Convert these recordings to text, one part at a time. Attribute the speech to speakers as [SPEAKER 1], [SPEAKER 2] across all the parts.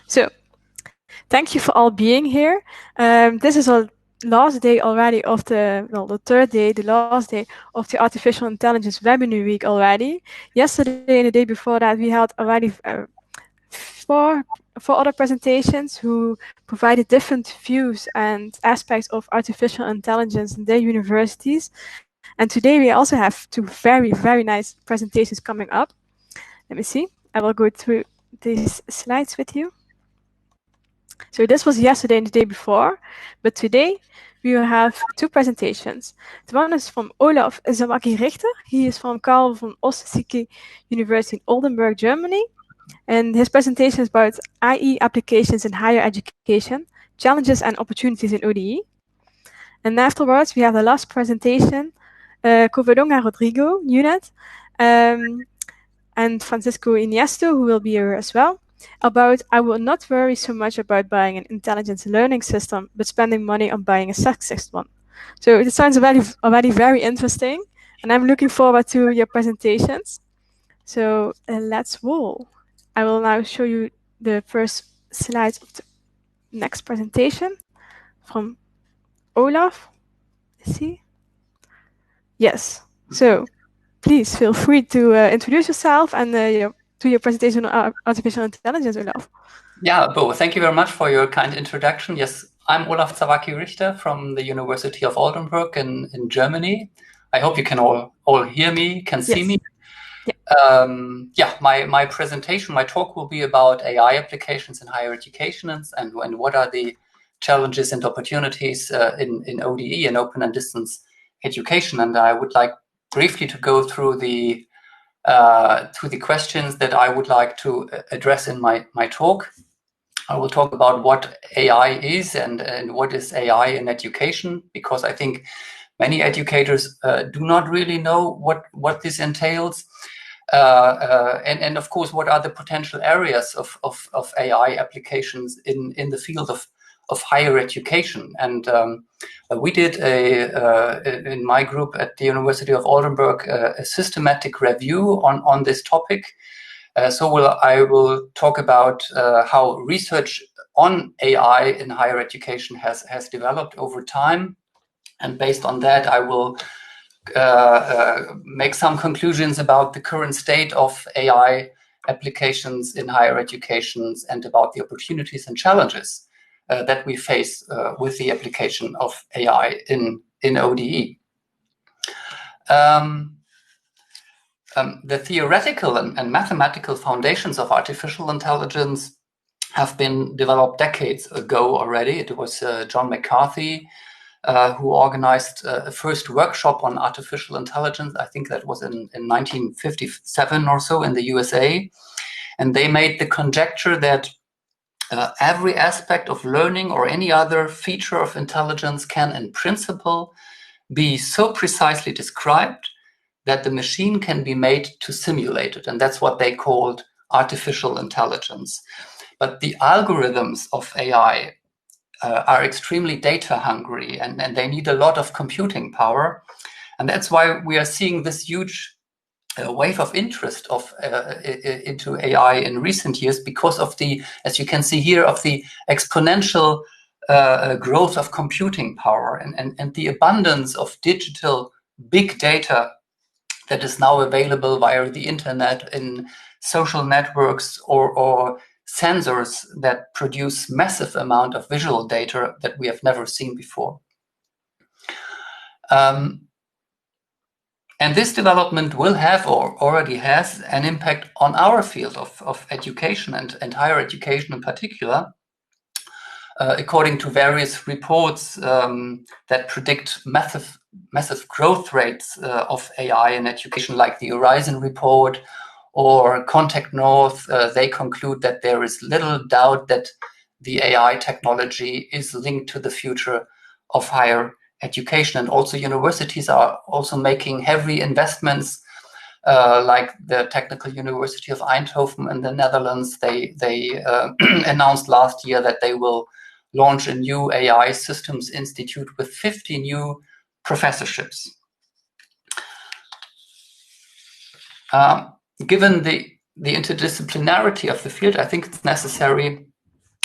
[SPEAKER 1] So, thank you for all being here. This is our last day already of the third day, the last day of the Artificial Intelligence Webinar Week already. Yesterday and the day before that, we held already four other presentations who provided different views and aspects of artificial intelligence in their universities. And today we also have two very, very nice presentations coming up. Let me see. I will go through these slides with you. So this was yesterday and the day before, but today we will have two presentations. The one is from Olaf Zawacki Richter. He is from Karl von Ossietzky University in Oldenburg, Germany. And his presentation is about AI applications in higher education, challenges and opportunities in ODE. And afterwards, we have the last presentation, Covadonga Rodrigo, UNET, and Francisco Iniesta, who will be here as well, about I will not worry so much about buying an intelligence learning system, but spending money on buying a sexist one. So it sounds already very interesting, and I'm looking forward to your presentations. So let's roll. I will now show you the first slides of the next presentation from Olaf. See? Yes. So please feel free to introduce yourself and to your presentation on artificial intelligence, Olaf.
[SPEAKER 2] Yeah, Bo, thank you very much for your kind introduction. Yes, I'm Olaf Zawacki Richter from the University of Oldenburg in Germany. I hope you can all hear me, can see me. Yeah, my presentation, my talk will be about AI applications in higher education and what are the challenges and opportunities in ODE and open and distance education. And I would like briefly to go through the questions that I would like to address in my talk. I will talk about what AI is and what is AI in education, because I think many educators do not really know what this entails. And of course, what are the potential areas of AI applications in the field of higher education? And we did in my group at the University of Oldenburg a systematic review on this topic. So I will talk about how research on AI in higher education has developed over time, and based on that, I will make some conclusions about the current state of AI applications in higher educations and about the opportunities and challenges that we face with the application of AI in ODE. The theoretical and mathematical foundations of artificial intelligence have been developed decades ago already. It was John McCarthy who organized a first workshop on artificial intelligence. I think that was in 1957 or so in the USA. And they made the conjecture that every aspect of learning or any other feature of intelligence can, in principle, be so precisely described that the machine can be made to simulate it. And that's what they called artificial intelligence. But the algorithms of AI are extremely data hungry and they need a lot of computing power. And that's why we are seeing this huge wave of interest into AI in recent years, because of the, as you can see here, of the exponential growth of computing power and the abundance of digital big data that is now available via the internet, in social networks or sensors that produce massive amount of visual data that we have never seen before. And this development will have, or already has, an impact on our field of education and higher education in particular, according to various reports that predict massive growth rates of AI in education, like the Horizon report or Contact North. They conclude that there is little doubt that the AI technology is linked to the future of higher education. And also universities are also making heavy investments, like the Technical University of Eindhoven in the Netherlands. They announced last year that they will launch a new AI systems institute with 50 new professorships. Given the the interdisciplinarity of the field, I think it's necessary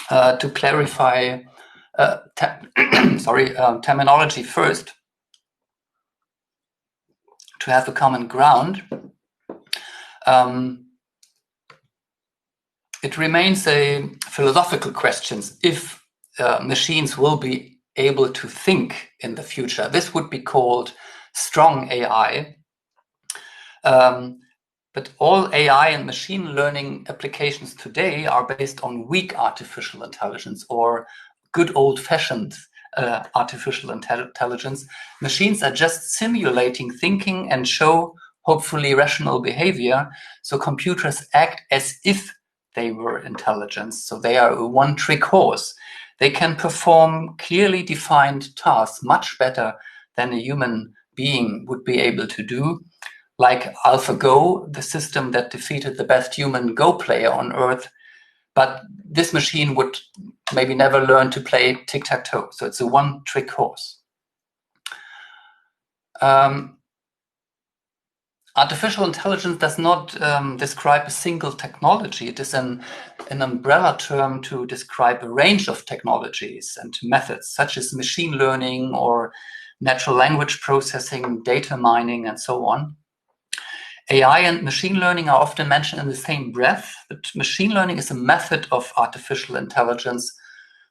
[SPEAKER 2] to clarify terminology first, to have a common ground. It remains a philosophical question if machines will be able to think in the future. This would be called strong AI. But all AI and machine learning applications today are based on weak artificial intelligence or good old-fashioned artificial intelligence. Machines are just simulating thinking and show hopefully rational behavior. So computers act as if they were intelligence. So they are a one-trick horse. They can perform clearly defined tasks much better than a human being would be able to do. Like AlphaGo, the system that defeated the best human Go player on Earth. But this machine would maybe never learn to play tic-tac-toe. So it's a one-trick horse. Artificial intelligence does not describe a single technology. It is an umbrella term to describe a range of technologies and methods, such as machine learning or natural language processing, data mining, and so on. AI and machine learning are often mentioned in the same breath, but machine learning is a method of artificial intelligence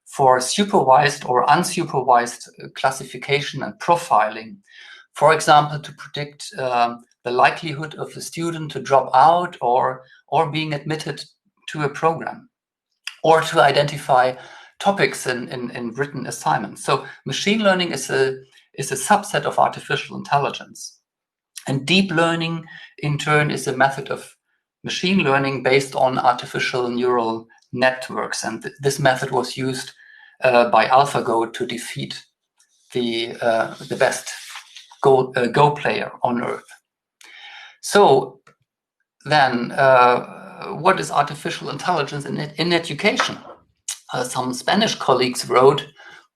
[SPEAKER 2] for supervised or unsupervised classification and profiling. For example, to predict the likelihood of a student to drop out or being admitted to a program, or to identify topics in written assignments. So machine learning is a subset of artificial intelligence. And deep learning, in turn, is a method of machine learning based on artificial neural networks. And this method was used by AlphaGo to defeat the best Go player on Earth. So then, what is artificial intelligence in education? Some Spanish colleagues wrote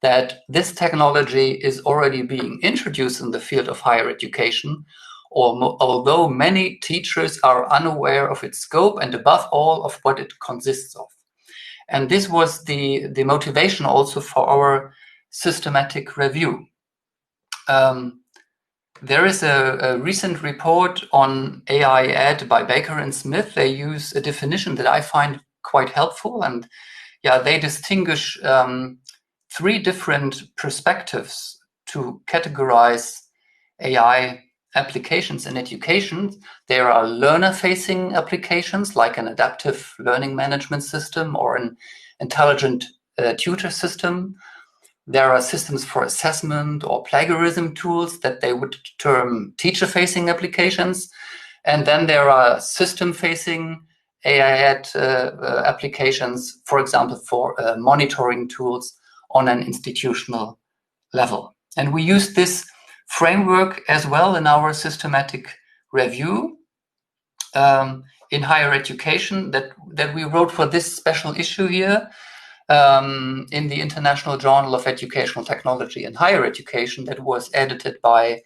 [SPEAKER 2] that this technology is already being introduced in the field of higher education, although many teachers are unaware of its scope and above all of what it consists of. And this was the motivation also for our systematic review. There is a recent report on AI Ed by Baker and Smith. They use a definition that I find quite helpful, and they distinguish 3 different perspectives to categorize AI applications in education. There are learner-facing applications like an adaptive learning management system or an intelligent tutor system. There are systems for assessment or plagiarism tools that they would term teacher-facing applications. And then there are system-facing AI applications, for example, for monitoring tools on an institutional level. And we use this framework as well in our systematic review in higher education that we wrote for this special issue here in the International Journal of Educational Technology and Higher Education, that was edited by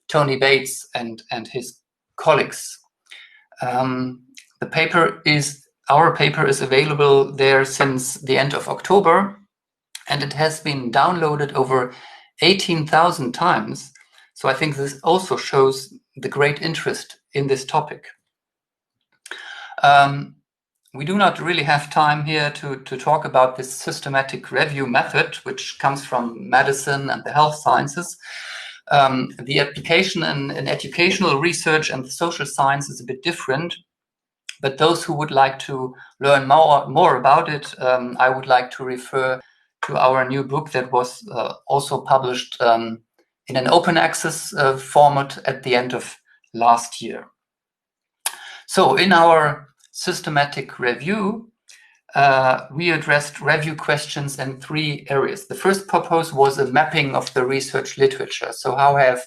[SPEAKER 2] Tony Bates and his colleagues. Our paper is available there since the end of October, and it has been downloaded over 18,000 times. So I think this also shows the great interest in this topic. We do not really have time here to talk about this systematic review method, which comes from medicine and the health sciences. The application in educational research and the social science is a bit different. But those who would like to learn more about it, I would like to refer to our new book that was also published in an open access format at the end of last year. So in our systematic review, we addressed review questions in 3 areas. The first purpose was a mapping of the research literature. So how have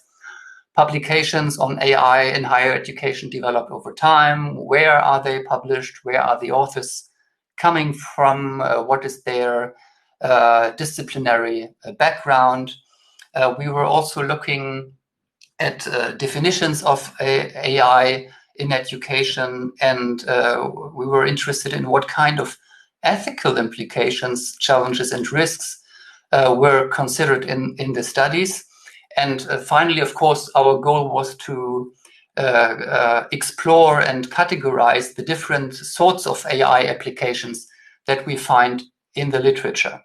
[SPEAKER 2] publications on AI in higher education developed over time? Where are they published? Where are the authors coming from? What is their disciplinary background? We were also looking at definitions of AI in education, and we were interested in what kind of ethical implications, challenges, and risks were considered in the studies. And finally, of course, our goal was to explore and categorize the different sorts of AI applications that we find in the literature.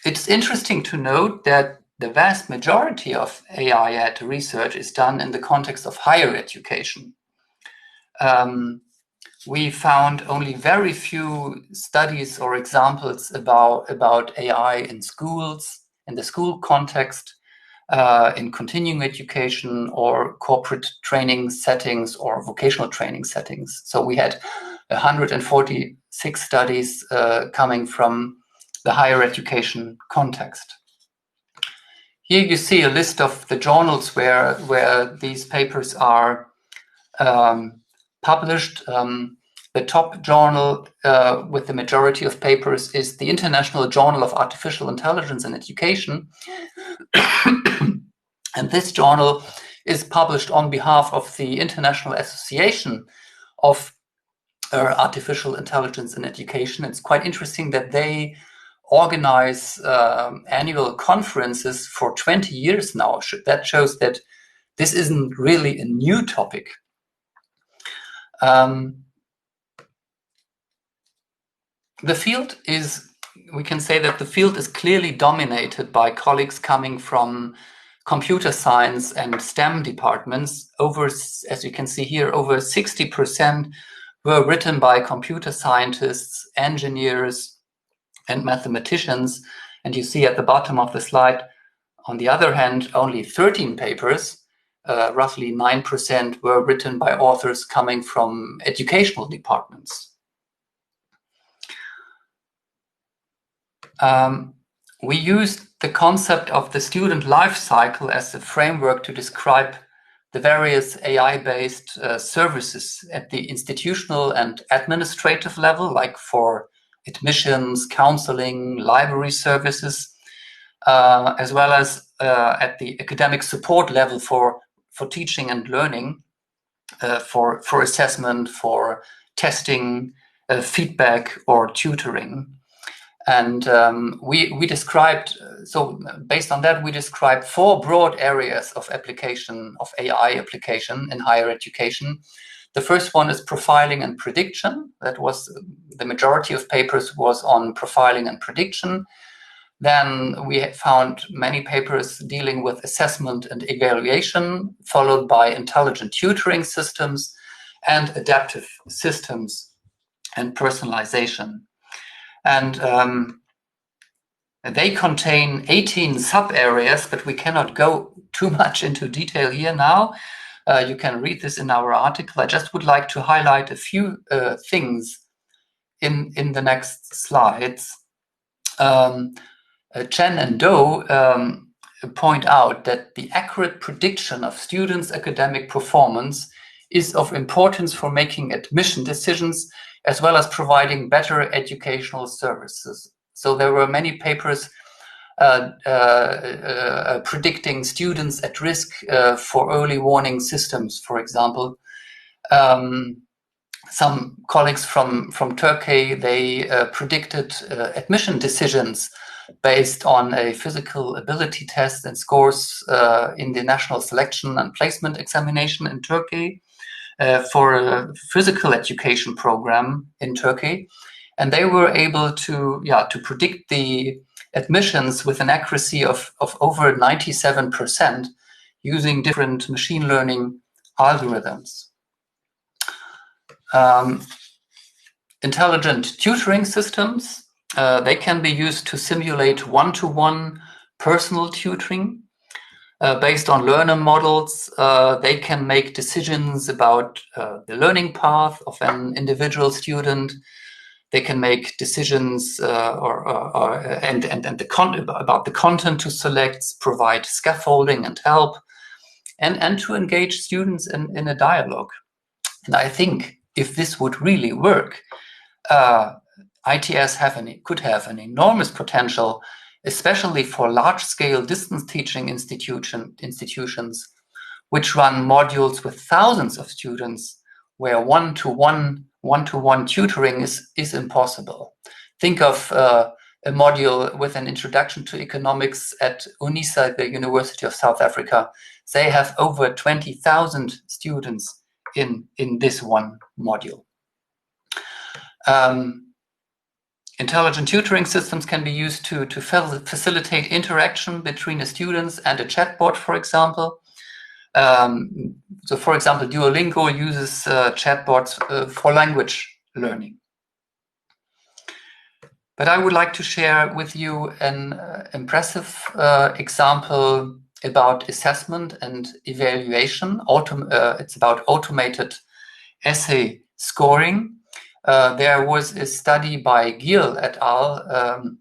[SPEAKER 2] It's interesting to note that the vast majority of AI research is done in the context of higher education. We found only very few studies or examples about AI in schools, in the school context, in continuing education or corporate training settings or vocational training settings. So we had 146 studies coming from the higher education context. Here you see a list of the journals where these papers are published. The top journal with the majority of papers is the International Journal of Artificial Intelligence in Education. And this journal is published on behalf of the International Association of Artificial Intelligence in Education. It's quite interesting that they organize annual conferences for 20 years now. That shows that this isn't really a new topic. The field is, we can say that the field is clearly dominated by colleagues coming from computer science and STEM departments. Over, as you can see here, over 60% were written by computer scientists, engineers, and mathematicians. And you see at the bottom of the slide, on the other hand, only 13 papers, roughly 9%, were written by authors coming from educational departments. We used the concept of the student life cycle as a framework to describe the various AI-based services at the institutional and administrative level, like for admissions, counseling, library services, as well as at the academic support level for teaching and learning, for assessment, for testing, feedback, or tutoring. And we described, so based on that, we described 4 broad areas of application, of AI application in higher education. The first one is profiling and prediction. That was the majority of papers was on profiling and prediction. Then we found many papers dealing with assessment and evaluation, followed by intelligent tutoring systems and adaptive systems and personalization. And they contain 18 sub-areas, but we cannot go too much into detail here now. You can read this in our article. I just would like to highlight a few things in the next slides. Chen and Do point out that the accurate prediction of students' academic performance is of importance for making admission decisions, as well as providing better educational services. So there were many papers predicting students at risk for early warning systems, for example. Some colleagues from Turkey, they predicted admission decisions based on a physical ability test and scores in the National Selection and Placement Examination in Turkey. For a physical education program in Turkey, and they were able to predict the admissions with an accuracy of over 97% using different machine learning algorithms. Intelligent tutoring systems, they can be used to simulate one-to-one personal tutoring. Based on learner models, they can make decisions about the learning path of an individual student. They can make decisions about the content to select, provide scaffolding and help, and to engage students in a dialogue. And I think if this would really work, ITS could have an enormous potential, especially for large-scale distance teaching institutions, which run modules with thousands of students where one-to-one tutoring is impossible. Think of a module with an introduction to economics at UNISA, the University of South Africa. They have over 20,000 students in this one module. Intelligent tutoring systems can be used to facilitate interaction between the students and a chatbot, for example. So, for example, Duolingo uses chatbots for language learning. But I would like to share with you an impressive example about assessment and evaluation. It's about automated essay scoring. There was a study by Gierl et al.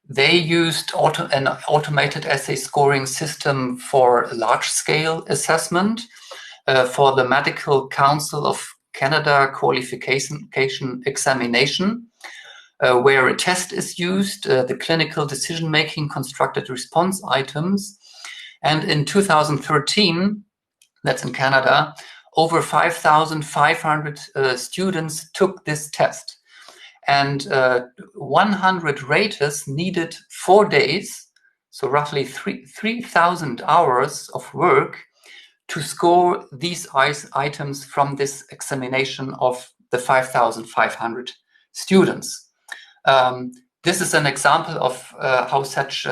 [SPEAKER 2] They used an automated essay scoring system for large-scale assessment for the Medical Council of Canada qualification examination, where a test is used, the clinical decision-making constructed response items. And in 2013, that's in Canada, over 5,500 students took this test. And 100 raters needed 4 days, so roughly 3,000 hours of work to score these items from this examination of the 5,500 students. This is an example of how such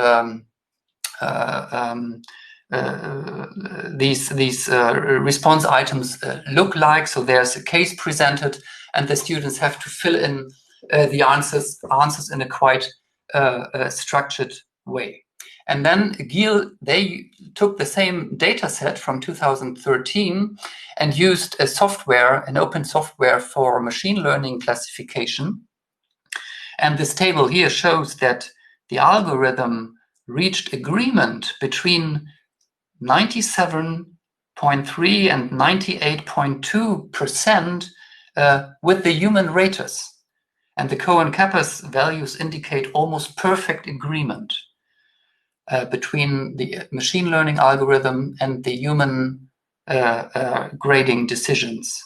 [SPEAKER 2] these response items look like. So there's a case presented, and the students have to fill in the answers in a quite structured way. And then Gierl, they took the same data set from 2013 and used a software, an open software for machine learning classification. And this table here shows that the algorithm reached agreement between 97.3 and 98.2% with the human raters. And the Cohen-Kappas values indicate almost perfect agreement between the machine learning algorithm and the human grading decisions.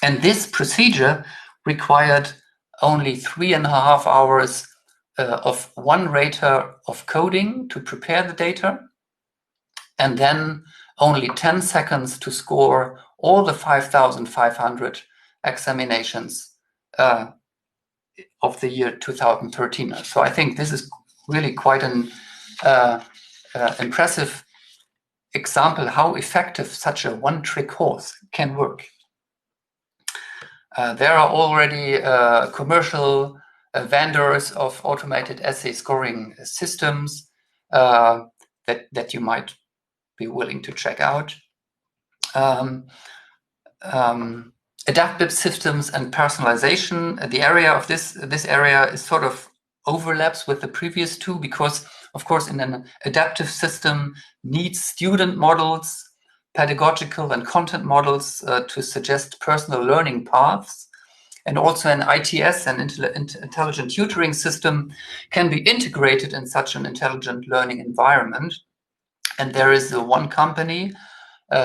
[SPEAKER 2] And this procedure required only 3.5 hours of one rater of coding to prepare the data, and then only 10 seconds to score all the 5,500 examinations of the year 2013. So I think this is really quite an impressive example how effective such a one-trick horse can work. There are already commercial vendors of automated essay scoring systems that you might be willing to check out. Adaptive systems and personalization. The area of this area is sort of overlaps with the previous two, because of course in an adaptive system needs student models, pedagogical and content models to suggest personal learning paths. And also an ITS, an intelligent tutoring system, can be integrated in such an intelligent learning environment. And there is one company,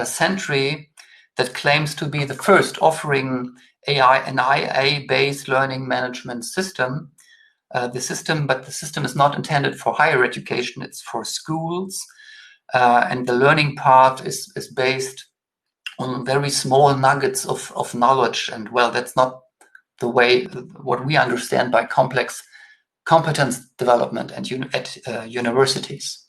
[SPEAKER 2] Sentry, that claims to be the first offering an AI-based learning management system. But the system is not intended for higher education, it's for schools. And the learning path is based on very small nuggets of knowledge. And well, that's not the way, what we understand by complex competence development at universities.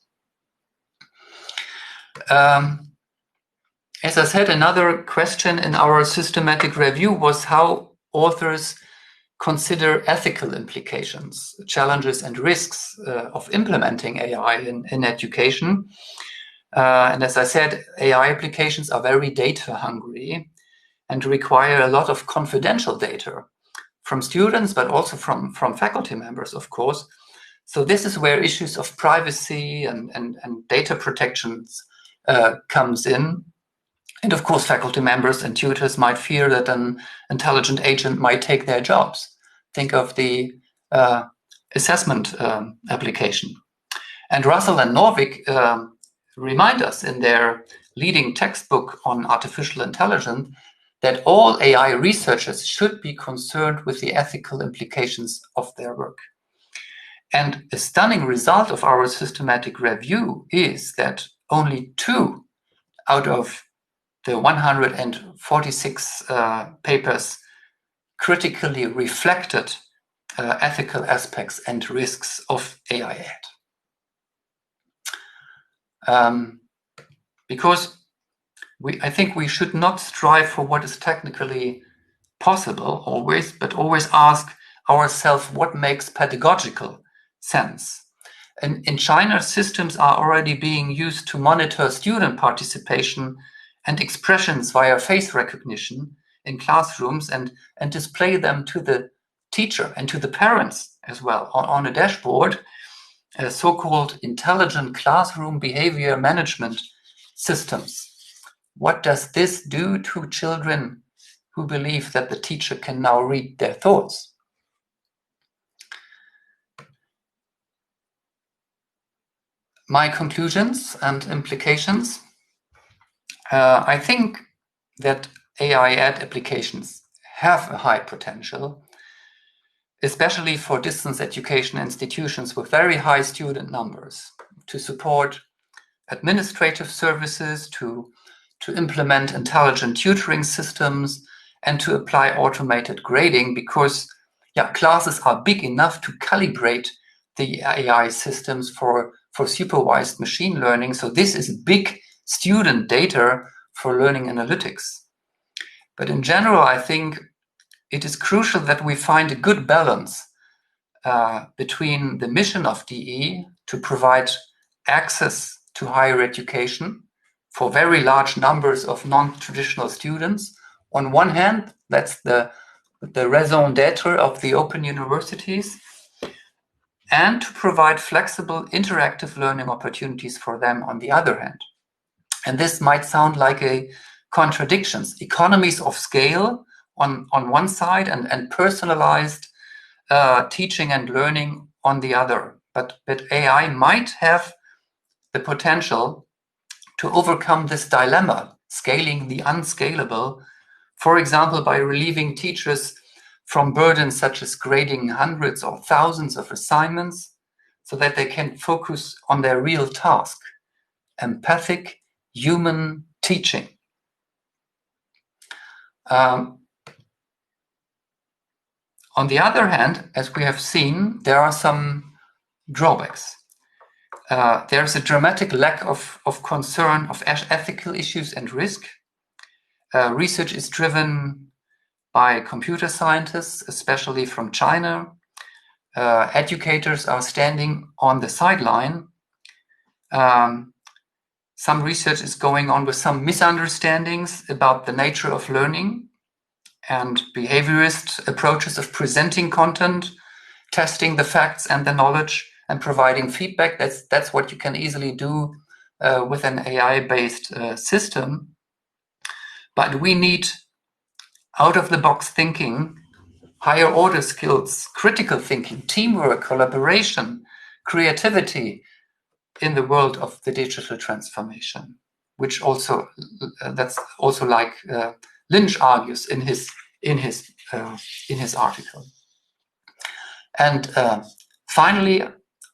[SPEAKER 2] As I said, another question in our systematic review was how authors consider ethical implications, challenges and risks of implementing AI in education. And as I said, AI applications are very data hungry and require a lot of confidential data from students, but also from faculty members, of course. So this is where issues of privacy and data protections comes in. And of course, faculty members and tutors might fear that an intelligent agent might take their jobs. Think of the assessment application. And Russell and Norvig remind us in their leading textbook on artificial intelligence that all AI researchers should be concerned with the ethical implications of their work. And a stunning result of our systematic review is that only 2 out of the 146 papers critically reflected ethical aspects and risks of AI ed. Because I think we should not strive for what is technically possible always, but always ask ourselves what makes pedagogical sense. And in China, systems are already being used to monitor student participation and expressions via face recognition in classrooms and display them to the teacher and to the parents as well on a dashboard, so-called intelligent classroom behavior management systems. What does this do to children who believe that the teacher can now read their thoughts? My conclusions and implications. I think that AI ed applications have a high potential, especially for distance education institutions with very high student numbers, to support administrative services, to implement intelligent tutoring systems, and to apply automated grading, because classes are big enough to calibrate the AI systems for supervised machine learning. So this is big student data for learning analytics. But in general, I think it is crucial that we find a good balance between the mission of DE to provide access to higher education for very large numbers of non-traditional students. On one hand, that's the raison d'etre of the open universities, and to provide flexible, interactive learning opportunities for them on the other hand. And this might sound like a contradiction. Economies of scale on one side and personalized teaching and learning on the other. But AI might have the potential to overcome this dilemma, scaling the unscalable, for example, by relieving teachers from burdens such as grading hundreds or thousands of assignments so that they can focus on their real task, empathic human teaching. On the other hand, as we have seen, there are some drawbacks. There's a dramatic lack of concern of ethical issues and risk. Research is driven by computer scientists, especially from China. Educators are standing on the sideline. Some research is going on with some misunderstandings about the nature of learning and behaviorist approaches of presenting content, testing the facts and the knowledge, and providing feedback. That's what you can easily do with an AI-based system. But we need out-of-the-box thinking, higher order skills, critical thinking, teamwork, collaboration, creativity in the world of the digital transformation, which also that's also like Lynch argues in his article. And finally,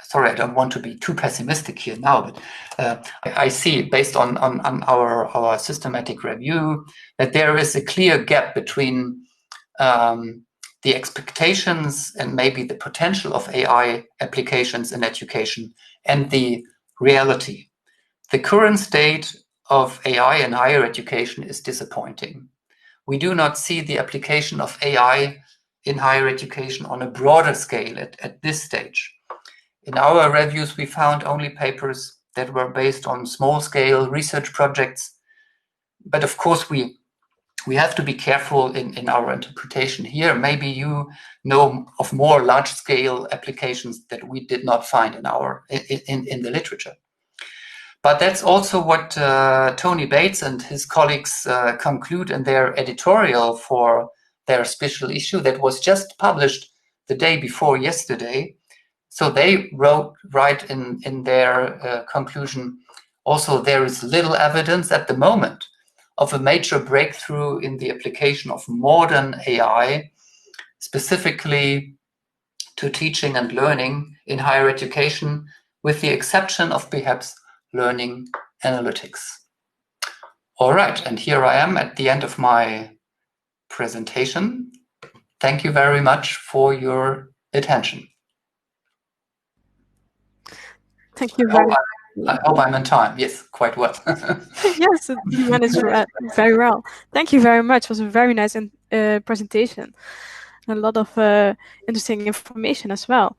[SPEAKER 2] sorry, I don't want to be too pessimistic here now, but I see, based on our systematic review, that there is a clear gap between the expectations and maybe the potential of AI applications in education and the reality. The current state of AI in higher education is disappointing. We do not see the application of AI in higher education on a broader scale at this stage. In our reviews, we found only papers that were based on small-scale research projects. But of course, we have to be careful in our interpretation here. Maybe you know of more large-scale applications that we did not find in the literature. But that's also what Tony Bates and his colleagues conclude in their editorial for their special issue that was just published the day before yesterday. So they write in their conclusion, Also, there is little evidence at the moment of a major breakthrough in the application of modern AI, specifically to teaching and learning in higher education, with the exception of perhaps learning analytics. All right, and here I am at the end of my presentation. Thank you very much for your attention.
[SPEAKER 1] Thank you very much.
[SPEAKER 2] I hope I'm in time. Yes, quite well.
[SPEAKER 1] Yes, you managed very well. Thank you very much. It was a very nice presentation. A lot of interesting information as well.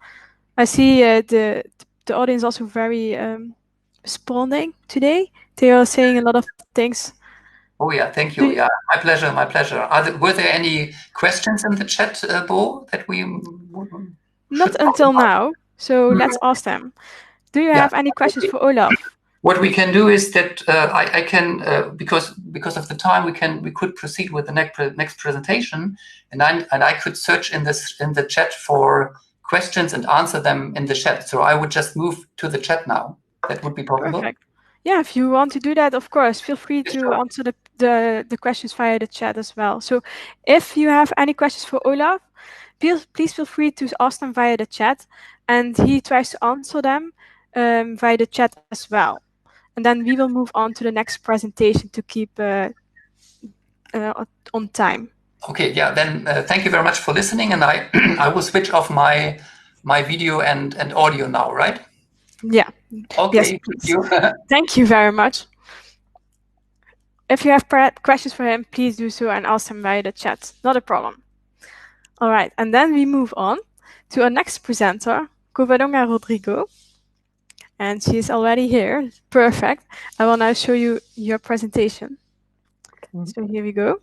[SPEAKER 1] I see the audience also very responding today. They are saying a lot of things.
[SPEAKER 2] Oh yeah, thank you. Yeah, my pleasure, my pleasure. Were there any questions in the chat, Bo, that we
[SPEAKER 1] Not until now, so let's ask them. Do you have any questions for Olaf?
[SPEAKER 2] What we can do is that I can because of the time we could proceed with the next presentation, and I could search in the chat for questions and answer them in the chat. So I would just move to the chat now. That would be possible.
[SPEAKER 1] Perfect. Yeah, if you want to do that, of course, feel free to answer the questions via the chat as well. So if you have any questions for Olaf, please feel free to ask them via the chat, and he tries to answer them via the chat as well. And then we will move on to the next presentation to keep on time.
[SPEAKER 2] Okay, yeah, then thank you very much for listening, and I will switch off my video and audio now, right?
[SPEAKER 1] Yeah.
[SPEAKER 2] Okay,
[SPEAKER 1] yes,
[SPEAKER 2] thank you.
[SPEAKER 1] Thank you very much. If you have questions for him, please do so and ask him via the chat. Not a problem. All right, and then we move on to our next presenter, Covadonga Rodrigo. And she is already here. Perfect. I will now show you your presentation. So here we go.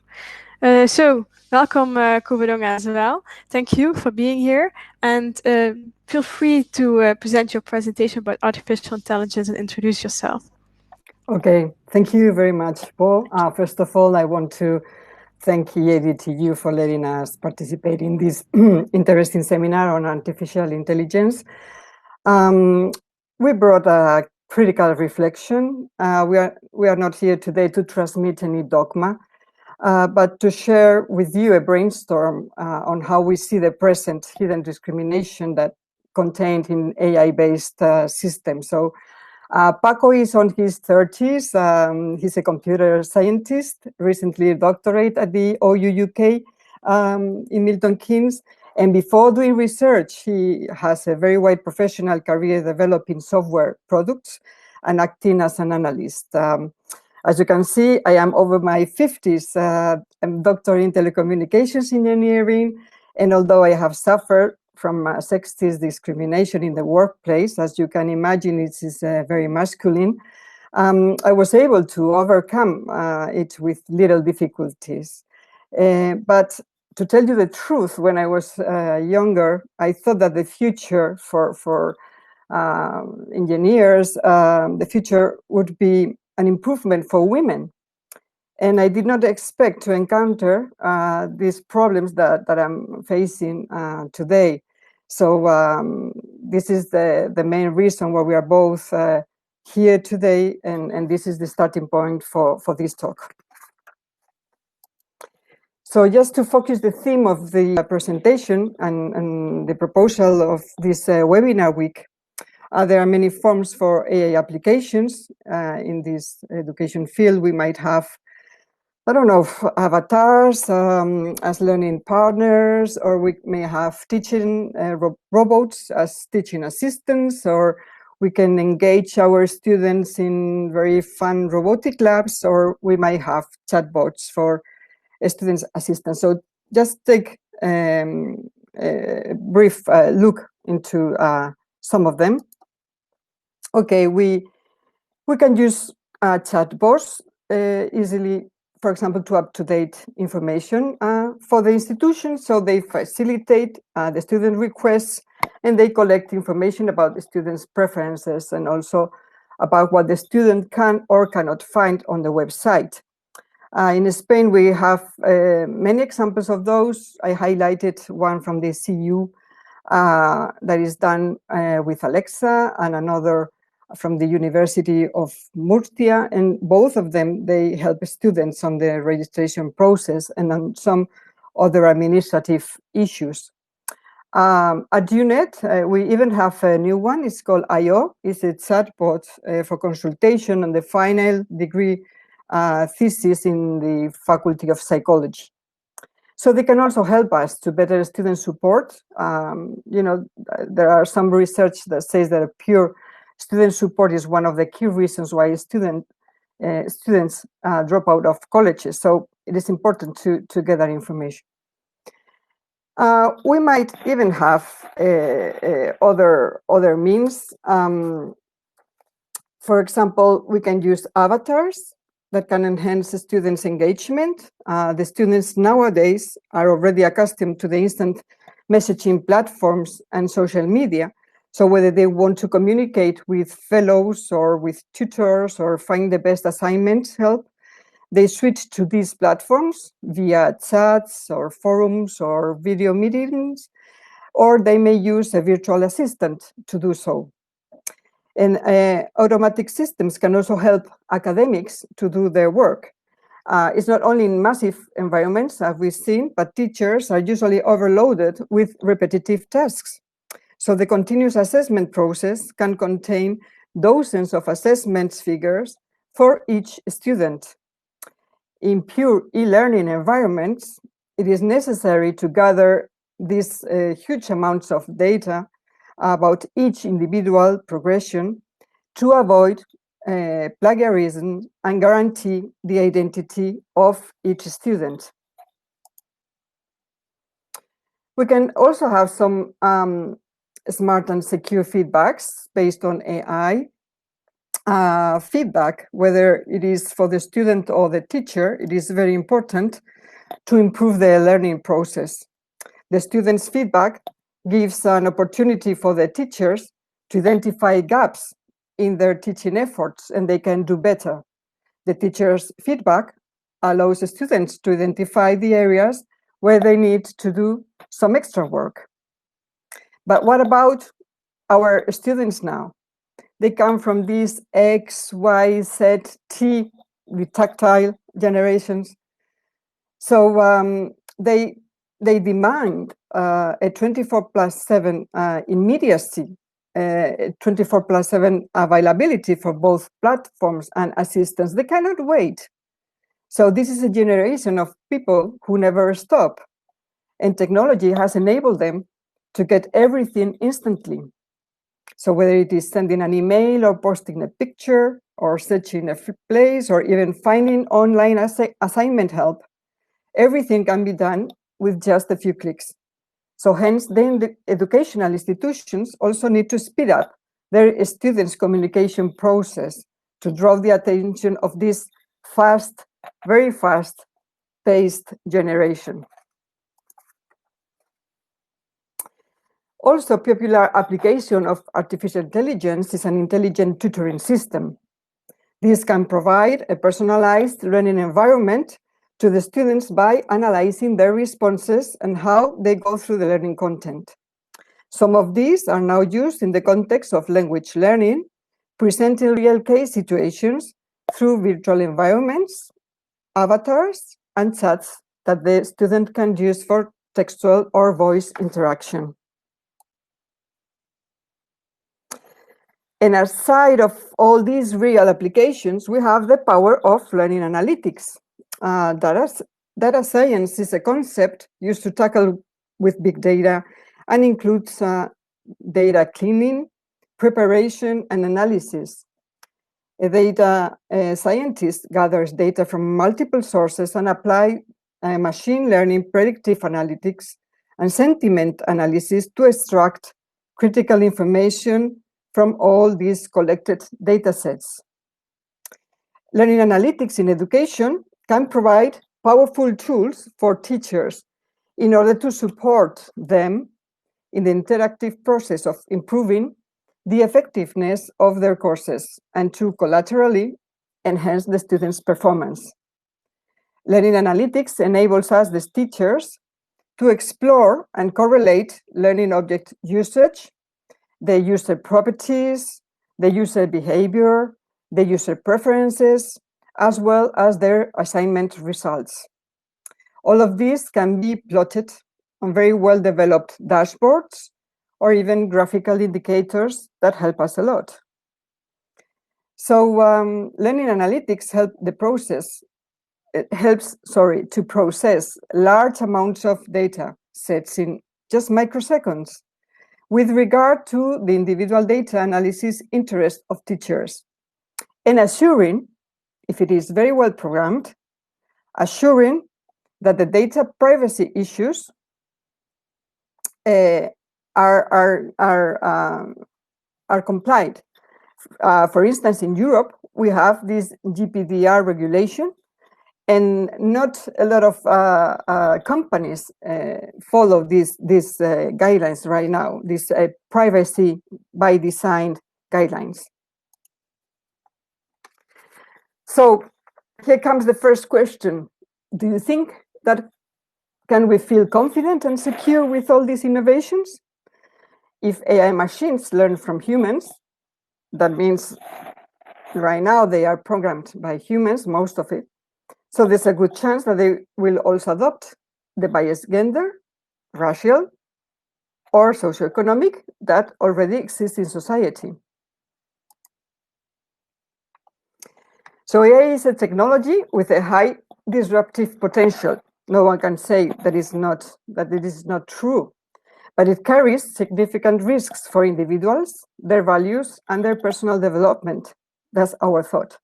[SPEAKER 1] So welcome, Covadonga, as well. Thank you for being here. And feel free to present your presentation about artificial intelligence and introduce yourself.
[SPEAKER 3] Okay, thank you very much, Paul. First of all, I want to thank EADTU for letting us participate in this interesting seminar on artificial intelligence. We brought a critical reflection. We are not here today to transmit any dogma, but to share with you a brainstorm on how we see the present hidden discrimination that contained in AI-based systems. So Paco is on his 30s. He's a computer scientist, recently a doctorate at the OU UK in Milton Keynes. And before doing research, he has a very wide professional career developing software products and acting as an analyst. As you can see, I am over my 50s. I'm a doctor in telecommunications engineering. And although I have suffered from sexist discrimination in the workplace, as you can imagine, it is very masculine, I was able to overcome it with little difficulties. But to tell you the truth, when I was younger, I thought that the future for engineers, the future would be an improvement for women. And I did not expect to encounter these problems that I'm facing today. So this is the main reason why we are both here today, and this is the starting point for this talk. So just to focus the theme of the presentation and the proposal of this webinar week, there are many forms for AI applications in this education field. We might have, I don't know, avatars as learning partners, or we may have teaching robots as teaching assistants, or we can engage our students in very fun robotic labs, or we might have chatbots for students' assistants. So just take a brief look into some of them. Okay, we can use chatbots easily, for example, to up-to-date information for the institution. So they facilitate the student requests, and they collect information about the student's preferences and also about what the student can or cannot find on the website. In Spain, we have many examples of those. I highlighted one from the CU that is done with Alexa, and another from the University of Murcia, and both of them, they help students on the registration process and on some other administrative issues. At UNED, we even have a new one. It's called IO. It's a chatbot for consultation on the final degree thesis in the Faculty of Psychology. So they can also help us to better student support. You know, there are some research that says that a pure student support is one of the key reasons why students drop out of colleges. So it is important to get that information. We might even have other means. For example, we can use avatars that can enhance students' engagement. The students nowadays are already accustomed to the instant messaging platforms and social media. So whether they want to communicate with fellows or with tutors or find the best assignment help, they switch to these platforms via chats or forums or video meetings, or they may use a virtual assistant to do so. And automatic systems can also help academics to do their work. It's not only in massive environments, as we've seen, but teachers are usually overloaded with repetitive tasks. So the continuous assessment process can contain dozens of assessment figures for each student. In pure e-learning environments, it is necessary to gather these huge amounts of data about each individual progression to avoid plagiarism and guarantee the identity of each student. We can also have some smart and secure feedbacks based on AI. Feedback, whether it is for the student or the teacher, it is very important to improve the learning process. The student's feedback gives an opportunity for the teachers to identify gaps in their teaching efforts, and they can do better. The teacher's feedback allows the students to identify the areas where they need to do some extra work. But what about our students now? They come from these X, Y, Z, T, the tactile generations. So they demand a 24/7 immediacy, 24/7 availability for both platforms and assistance. They cannot wait. So this is a generation of people who never stop. And technology has enabled them to get everything instantly. So whether it is sending an email or posting a picture or searching a place or even finding online assignment help, everything can be done with just a few clicks. So hence, then the educational institutions also need to speed up their students' communication process to draw the attention of this fast, very fast-paced generation. Also, popular application of artificial intelligence is an intelligent tutoring system. This can provide a personalized learning environment to the students by analyzing their responses and how they go through the learning content. Some of these are now used in the context of language learning, presenting real case situations through virtual environments, avatars, and chats that the student can use for textual or voice interaction. And aside of all these real applications, we have the power of learning analytics. Data science is a concept used to tackle with big data and includes data cleaning, preparation, and analysis. A data scientist gathers data from multiple sources and applies machine learning, predictive analytics, and sentiment analysis to extract critical information from all these collected data sets. Learning analytics in education can provide powerful tools for teachers in order to support them in the interactive process of improving the effectiveness of their courses and to collaterally enhance the students' performance. Learning analytics enables us, the teachers, to explore and correlate learning object usage, the user properties, the user behavior, the user preferences, as well as their assignment results. All of these can be plotted on very well-developed dashboards or even graphical indicators that help us a lot. So learning analytics helps to process large amounts of data sets in just microseconds with regard to the individual data analysis interest of teachers, and assuring, if it is very well programmed, assuring that the data privacy issues are complied. For instance, in Europe, we have this GDPR regulation, and not a lot of companies follow these guidelines right now, these privacy by design guidelines. So here comes the first question. Do you think that can we feel confident and secure with all these innovations? If AI machines learn from humans, that means right now they are programmed by humans, most of it. So there's a good chance that they will also adopt the biased gender, racial, or socioeconomic that already exists in society. So AI is a technology with a high disruptive potential. No one can say that it is not true, but it carries significant risks for individuals, their values, and their personal development. That's our thought.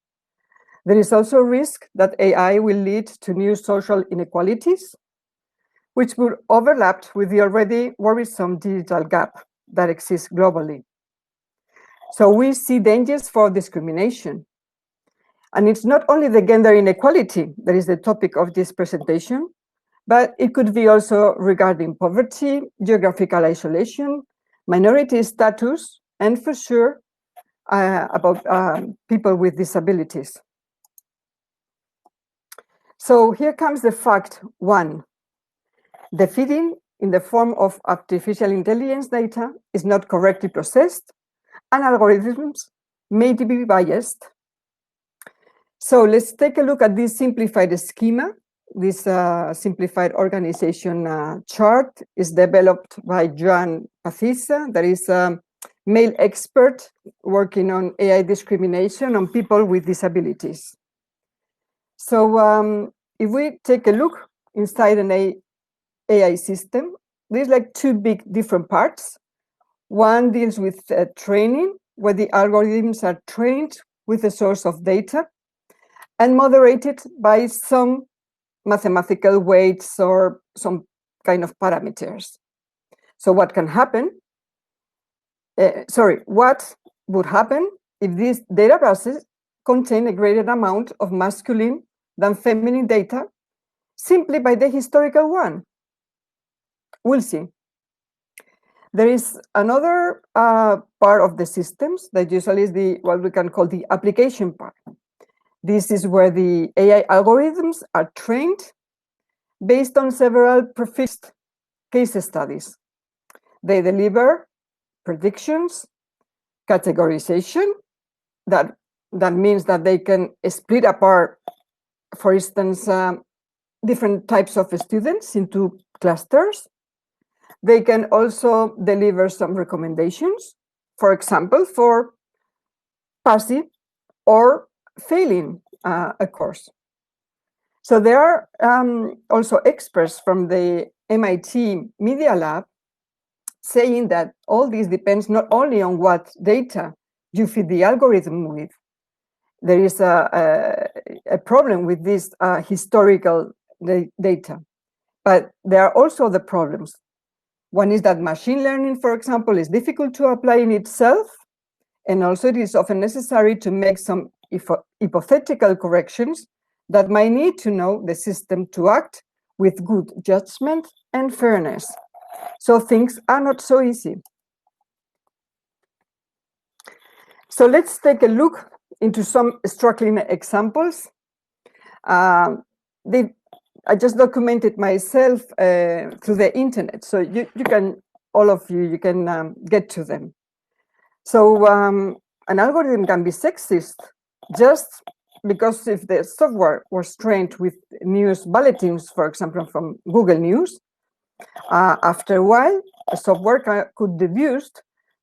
[SPEAKER 3] There is also a risk that AI will lead to new social inequalities, which will overlap with the already worrisome digital gap that exists globally. So we see dangers for discrimination. And it's not only the gender inequality that is the topic of this presentation, but it could be also regarding poverty, geographical isolation, minority status, and for sure, about people with disabilities. So here comes the fact one. The feeding in the form of artificial intelligence data is not correctly processed, and algorithms may be biased. So let's take a look at this simplified schema. This simplified organization chart is developed by Joan Pacisa, that is a male expert working on AI discrimination on people with disabilities. So if we take a look inside an AI system, there's like two big different parts. One deals with training, where the algorithms are trained with a source of data and moderated by some mathematical weights or some kind of parameters. So what can happen? What would happen if these databases contain a greater amount of masculine than feminine data simply by the historical one? We'll see. There is another part of the systems that usually is what we can call the application part. This is where the AI algorithms are trained based on several prefixed case studies. They deliver predictions, categorization, that means that they can split apart, for instance, different types of students into clusters. They can also deliver some recommendations, for example, for passing or failing a course. So there are also experts from the MIT Media Lab saying that all this depends not only on what data you feed the algorithm with. There is a problem with this historical data, but there are also the problems. One is that machine learning, for example, is difficult to apply in itself, and also it is often necessary to make some hypothetical corrections that might need to know the system to act with good judgment and fairness. So things are not so easy. So let's take a look into some striking examples. I just documented myself through the internet, so you can, all of you, you can get to them. So an algorithm can be sexist just because if the software was trained with news bulletins, for example, from Google News, after a while, a software could deduce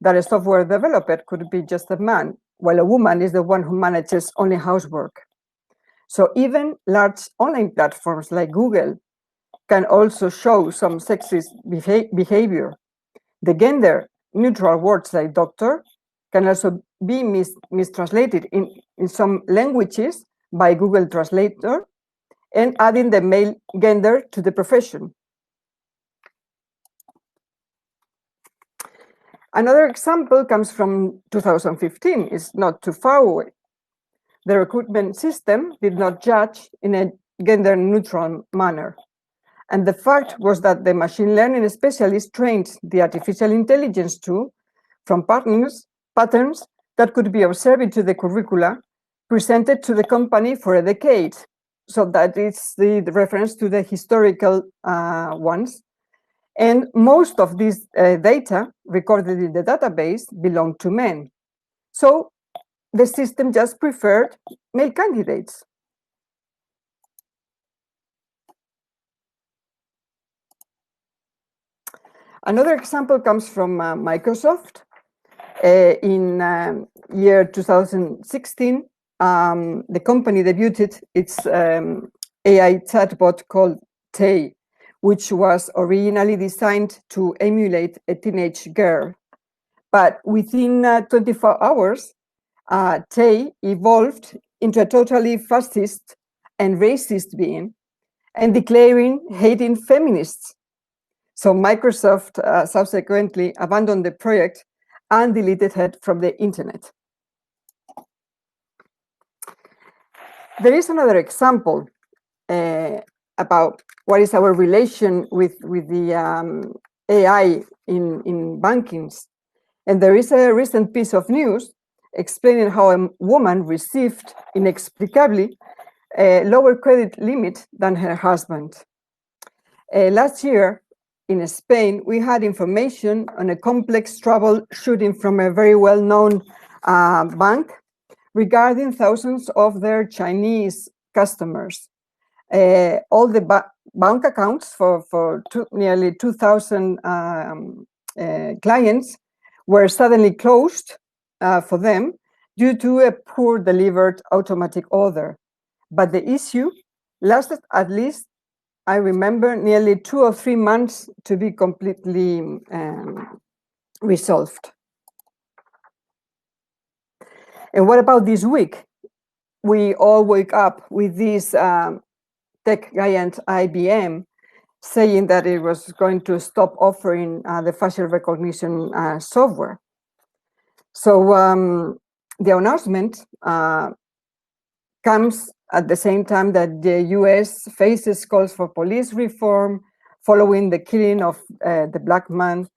[SPEAKER 3] that a software developer could be just a man, while a woman is the one who manages only housework. So even large online platforms like Google can also show some sexist behavior. The gender neutral words like doctor can also be mistranslated in some languages by Google Translator and adding the male gender to the profession. Another example comes from 2015. It's not too far away. The recruitment system did not judge in a gender neutral manner. And the fact was that the machine learning specialist trained the artificial intelligence tool from patterns that could be observed to the curricula presented to the company for a decade. So that is the reference to the historical ones. And most of this data recorded in the database belonged to men. So the system just preferred male candidates. Another example comes from Microsoft. In year 2016, the company debuted its AI chatbot called Tay, which was originally designed to emulate a teenage girl. But within 24 hours, Tay evolved into a totally fascist and racist being and declaring hating feminists. So Microsoft subsequently abandoned the project and deleted it from the internet. There is another example about what is our relation with the AI in bankings. And there is a recent piece of news explaining how a woman received inexplicably a lower credit limit than her husband. Last year, in Spain, we had information on a complex troubleshooting from a very well-known bank regarding thousands of their Chinese customers. All the bank accounts for nearly 2,000 clients were suddenly closed for them due to a poor delivered automatic order. But the issue lasted at least, I remember, nearly 2 or 3 months to be completely resolved. And what about this week? We all wake up with this tech giant IBM saying that it was going to stop offering the facial recognition software. So the announcement comes at the same time that the US faces calls for police reform following the killing of the black man,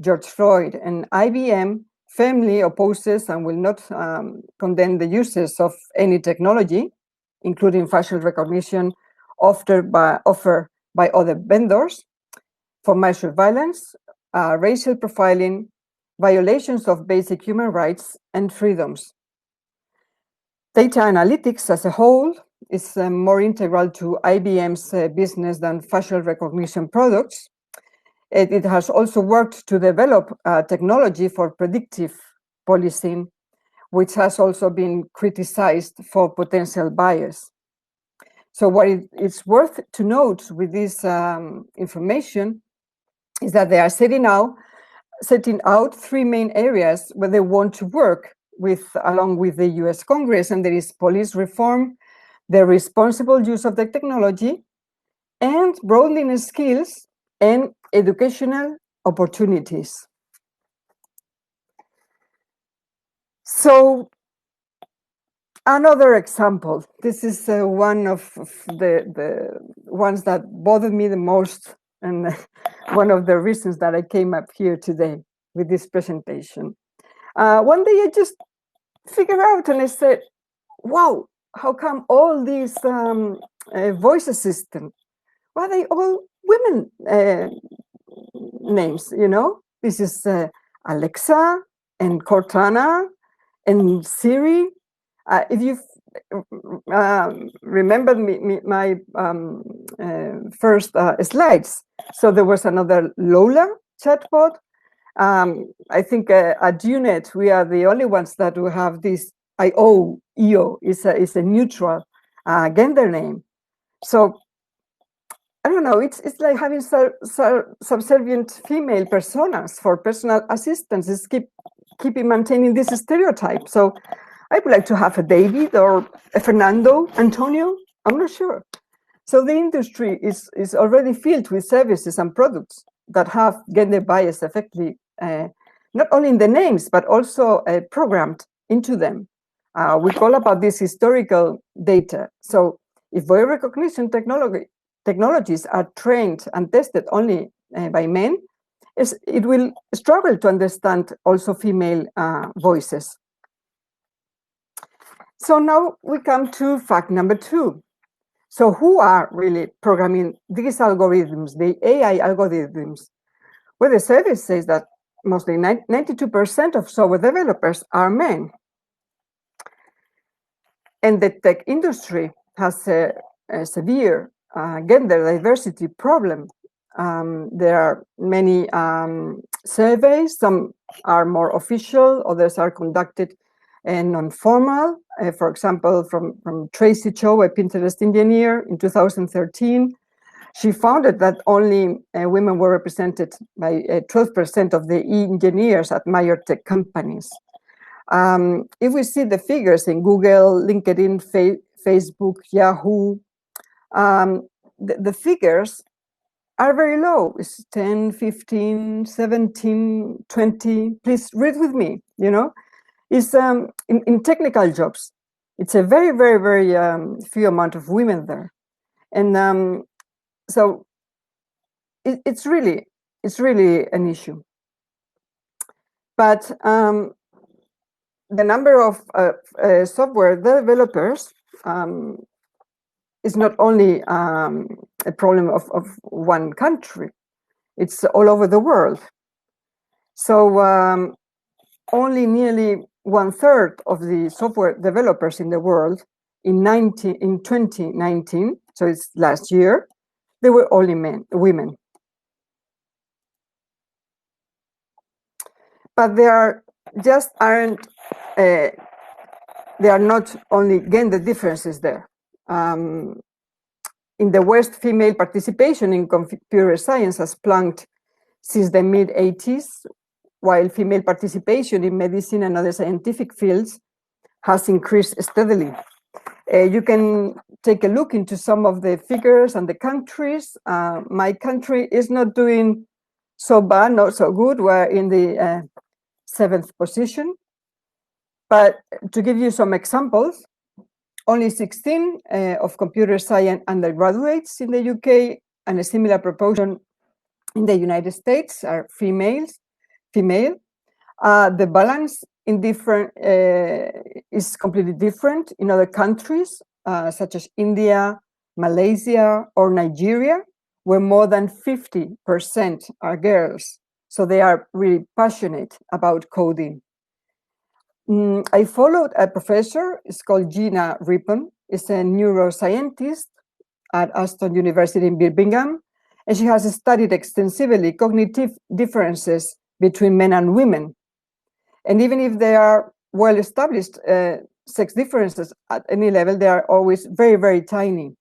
[SPEAKER 3] George Floyd. And IBM firmly opposes and will not condemn the uses of any technology, including facial recognition offered by other vendors, for measured violence, racial profiling, violations of basic human rights and freedoms. Data analytics as a whole is more integral to IBM's business than facial recognition products. It has also worked to develop technology for predictive policing, which has also been criticized for potential bias. So what it's worth to note with this information is that they are setting out 3 main areas where they want to work along with the US Congress, and there is police reform, the responsible use of the technology, and broadening skills and educational opportunities. So another example, this is one of the ones that bothered me the most, and one of the reasons that I came up here today with this presentation. One day I just figured out and I said, wow, how come all these voice assistants, why are they all women names, you know? This is Alexa and Cortana And Siri, if you remember my first slides, so there was another Lola chatbot. I think at UNET, we are the only ones that will have this EO is a neutral gender name. So I don't know, it's like having subservient female personas for personal assistants. It's keeping maintaining this stereotype. So I would like to have a David or a Fernando, Antonio, I'm not sure. So the industry is already filled with services and products that have gender bias effectively, not only in the names, but also programmed into them. We call about this historical data. So if voice recognition technologies are trained and tested only by men, it will struggle to understand also female voices. So now we come to fact number 2. So who are really programming these algorithms, the AI algorithms? Well, the survey says that mostly 92% of software developers are men. And the tech industry has a severe gender diversity problem. There are many surveys, some are more official, others are conducted and non-formal. For example, from Tracy Chow, a Pinterest engineer in 2013, she found that only women were represented by 12% of the engineers at major tech companies. If we see the figures in Google, LinkedIn, Facebook, Yahoo, the figures are very low. It's 10, 15, 17, 20. Please read with me, you know. Is in technical jobs, it's a very, very, very few amount of women there, and so it's really an issue. But the number of software developers is not only a problem of one country; it's all over the world. So only nearly 1/3 of the software developers in the world in 2019, so it's last year, they were only women. But there are not only gender differences there. In the West, female participation in computer science has plunked since the mid-80s, while female participation in medicine and other scientific fields has increased steadily. You can take a look into some of the figures and the countries. My country is not doing so bad, not so good. We're in the 7th position. But to give you some examples, only 16 of computer science undergraduates in the UK and a similar proportion in the United States are female. The balance in is completely different in other countries, such as India, Malaysia, or Nigeria, where more than 50% are girls. So they are really passionate about coding. I followed a professor, it's called Gina Rippon, is a neuroscientist at Aston University in Birmingham, and she has studied extensively cognitive differences between men and women. And even if there are well-established sex differences at any level, they are always very, very tiny.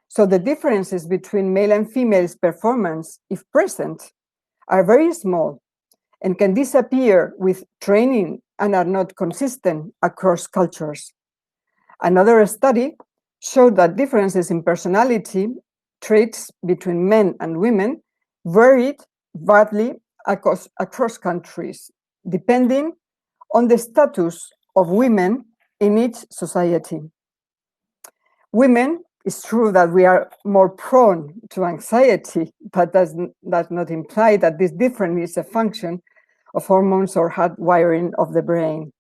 [SPEAKER 3] So the differences between male and female's performance, if present, are very small and can disappear with training and are not consistent across cultures. Another study showed that differences in personality traits between men and women varied widely across countries, depending on the status of women in each society. Women, it's true that we are more prone to anxiety, but does not imply that this difference is a function of hormones or hardwiring of the brain.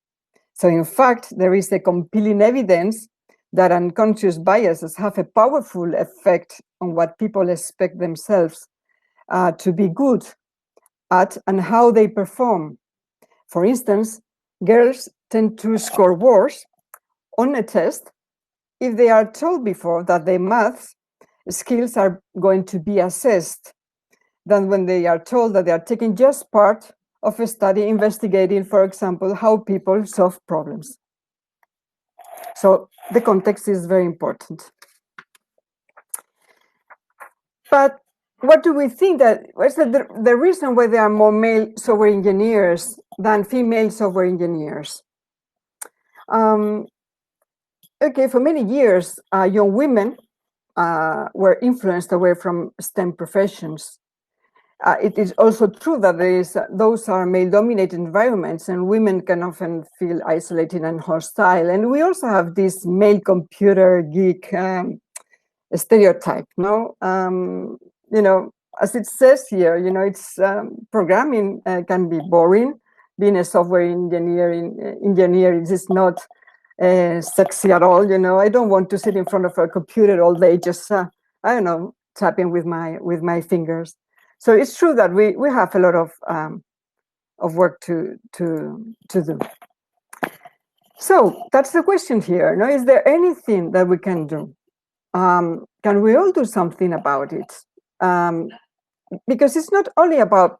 [SPEAKER 3] So in fact, there is a compelling evidence that unconscious biases have a powerful effect on what people expect themselves to be good at and how they perform. For instance, girls tend to score worse on a test if they are told before that their math skills are going to be assessed than when they are told that they are taking just part of a study investigating, for example, how people solve problems. So the context is very important. But what do we think that what's the reason why there are more male software engineers than female software engineers? Okay, for many years, young women were influenced away from STEM professions. It is also true that those are male-dominated environments, and women can often feel isolated and hostile. And we also have this male computer geek stereotype, no? As it says here, it's programming can be boring. Being a software engineer is just not sexy at all. I don't want to sit in front of a computer all day, just I don't know, tapping with my fingers. So it's true that we have a lot of work to do. So that's the question here. No, is there anything that we can do? Can we all do something about it? Because it's not only about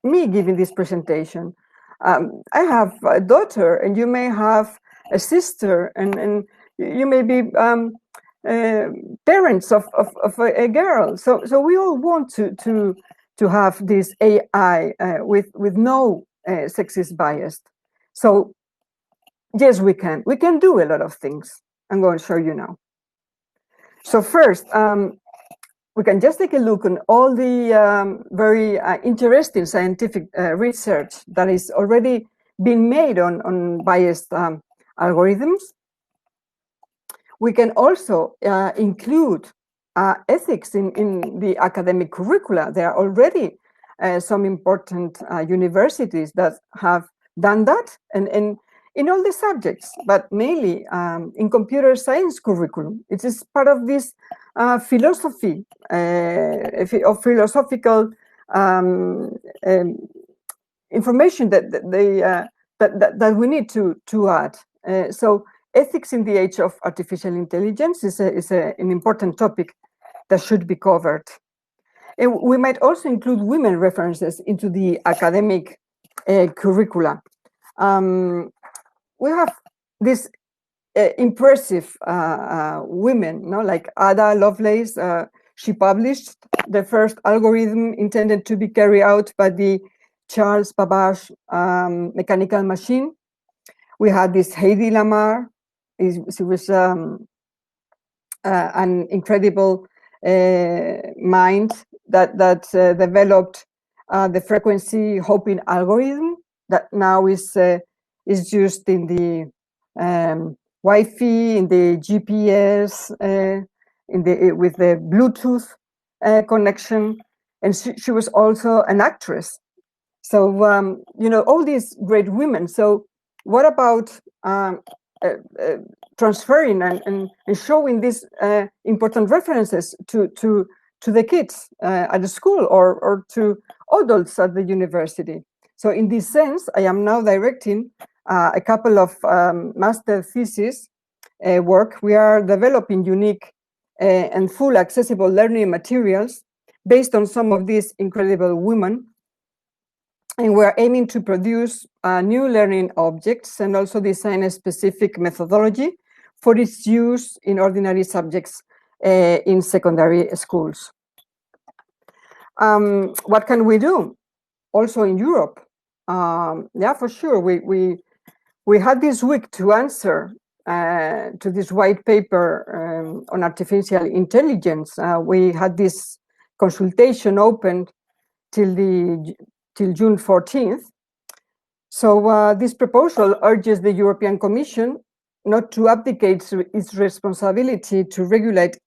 [SPEAKER 3] me giving this presentation. I have a daughter, and you may have a sister, and you may be parents of a girl. So we all want to have this AI with no sexist bias. So yes, we can. We can do a lot of things. I'm going to show you now. So first, we can just take a look on all the very interesting scientific research that is already being made on biased algorithms. We can also include ethics in the academic curricula. There are already some important universities that have done that, and in all the subjects, but mainly in computer science curriculum. It is part of this philosophy of philosophical information that we need to add. So ethics in the age of artificial intelligence is an important topic that should be covered. And we might also include women references into the academic curricula. We have this impressive women, like Ada Lovelace. She published the first algorithm intended to be carried out by the Charles Babbage mechanical machine. We had this Heidi Lamar. She was an incredible mind that developed the frequency hopping algorithm that now is used in the Wi-Fi, in the GPS, with the Bluetooth connection, and she was also an actress. So all these great women. So what about transferring and showing these important references to the kids at the school or to adults at the university? So in this sense, I am now directing a couple of master thesis work. We are developing unique and full accessible learning materials based on some of these incredible women. And we're aiming to produce new learning objects and also design a specific methodology for its use in ordinary subjects in secondary schools. What can we do? Also in Europe, yeah, for sure. We had this week to answer to this white paper on artificial intelligence. We had this consultation opened till June 14th. So this proposal urges the European Commission not to abdicate its responsibility to regulate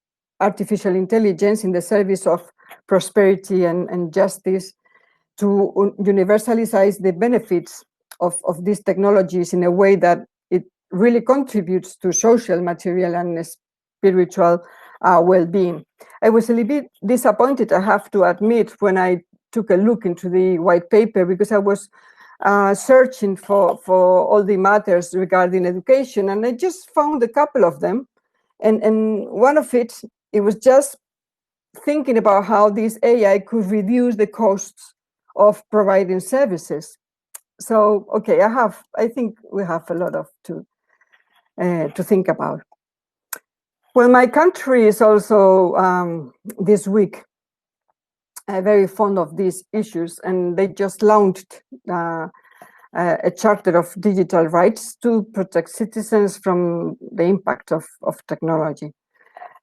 [SPEAKER 3] artificial intelligence in the service of prosperity and justice, to universalize the benefits of these technologies in a way that it really contributes to social, material, and spiritual well-being. I was a little bit disappointed, I have to admit, when I took a look into the white paper, because I was searching for all the matters regarding education, and I just found a couple of them. And one of it was just thinking about how this AI could reduce the costs of providing services. So, okay, I think we have a lot to think about. Well, my country is also this week very fond of these issues, and they just launched a charter of digital rights to protect citizens from the impact of technology.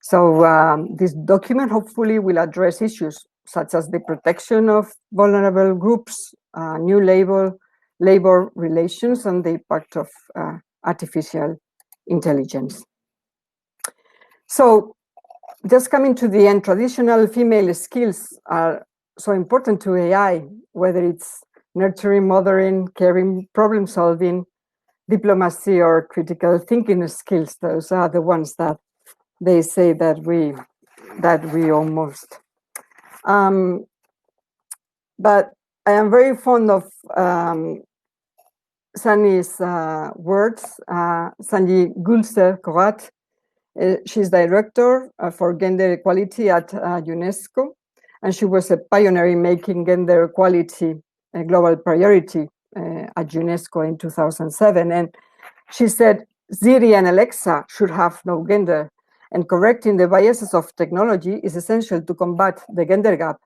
[SPEAKER 3] So this document hopefully will address issues such as the protection of vulnerable groups, new labor relations, and the impact of artificial intelligence. So just coming to the end, traditional female skills are so important to AI, whether it's nurturing, mothering, caring, problem solving, diplomacy, or critical thinking skills. Those are the ones that they say that we almost. But I am very fond of Sunny's words. Sandy Gulser-Korat, she's director for gender equality at UNESCO, and she was a pioneer in making gender equality a global priority at UNESCO in 2007. And she said, Siri and Alexa should have no gender, and correcting the biases of technology is essential to combat the gender gap,